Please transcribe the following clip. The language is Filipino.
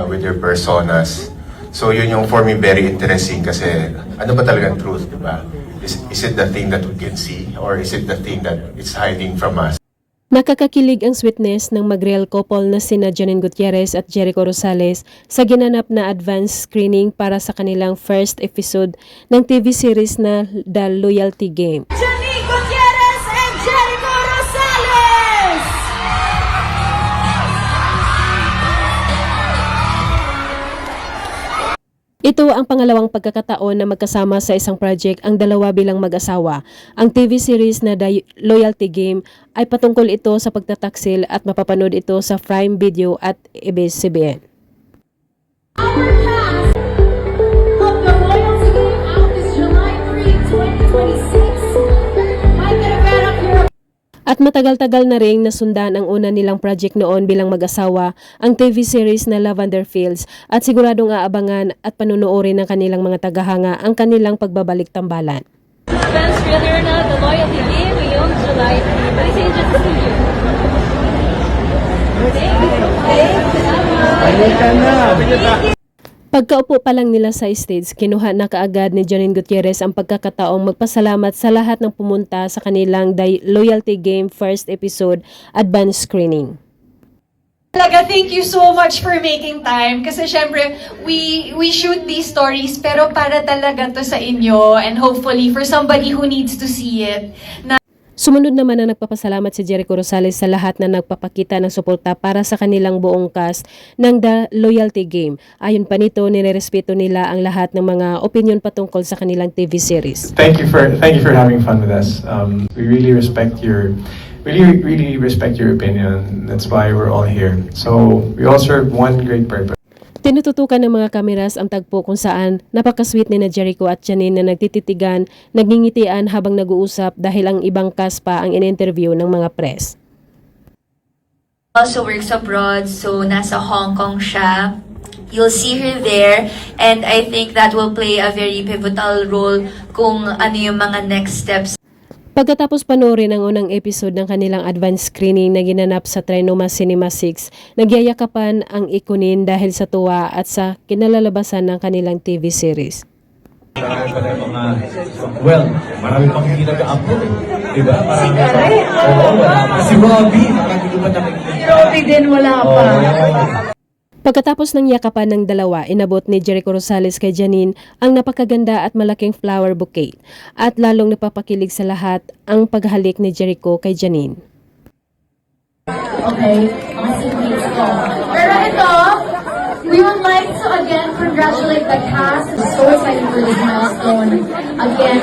with your personas. So yun yung for me very interesting kasi ano ba talagang truth, di ba? Is it the thing that we can see or is it the thing that it's hiding from us? Nakakakilig ang sweetness ng mag-real couple na sina Janine Gutierrez at Jericho Rosales sa ginanap na advance screening para sa kanilang first episode ng TV series na The Loyalty Game. Janine Gutierrez and Jericho Rosales! Ito ang pangalawang pagkakataon na magkasama sa isang project ang dalawa bilang mag-asawa. Ang TV series na The Loyalty Game ay patungkol ito sa pagtataksil at mapapanood ito sa Prime Video at ABS-CBN. Our cast of The Loyalty Game out this July 3, 2026. Mike Rivera, Pure. At matagal-tagal na ring nasundan ang una nilang project noon bilang mag-asawa, ang TV series na Lavender Fields, at siguradong aabangan at panunuorin ng kanilang mga tagahanga ang kanilang pagbabalik tambalan. Suspense thriller na The Loyalty Game ngayong July 3. Balik sa Agent Studio. Pagkaupo pa lang nila sa stage, kinuha na kaagad ni Janine Gutierrez ang pagkakataong magpasalamat sa lahat ng pumunta sa kanilang The Loyalty Game first episode advance screening. Talaga, thank you so much for making time. Kasi syempre, we shoot these stories, pero para talaga to sa inyo and hopefully for somebody who needs to see it. Sumunod naman na nagpapasalamat si Jericho Rosales sa lahat na nagpapakita ng suporta para sa kanilang buong cast ng The Loyalty Game. Ayon pa nito, nirerespeto nila ang lahat ng mga opinion patungkol sa kanilang TV series. Thank you for having fun with us. We really respect your respect your opinion. That's why we're all here. So we all serve one great purpose. Tinututukan ng mga kameras ang tagpo kung saan napakasweet ni na Jericho at Janine na nagtititigan, nagngingitian habang nag-uusap dahil ang ibang cast pa ang in-interview ng mga press. Also works abroad, so nasa Hong Kong siya. You'll see her there, and I think that will play a very pivotal role kung ano yung mga next steps. Pagkatapos panoorin ang unang episode ng kanilang advance screening na ginanap sa Trinoma Cinema 6, nagyayakapan ang ikunin dahil sa tuwa at sa kinalalabasan ng kanilang TV series. Well, marami pang hindi nag-upload eh. Diba? Marami pa. Oo, wala pa. Si Robbie, nakakita ba nakikita? Si Robbie din, wala pa. Pagkatapos ng yakapan ng dalawa, inabot ni Jericho Rosales kay Janine ang napakaganda at malaking flower bouquet. At lalong napapakilig sa lahat ang paghalik ni Jericho kay Janine. Okay, mga seatmates ko. Pero ito, we would like to again congratulate the cast. I'm so excited for this milestone. Again,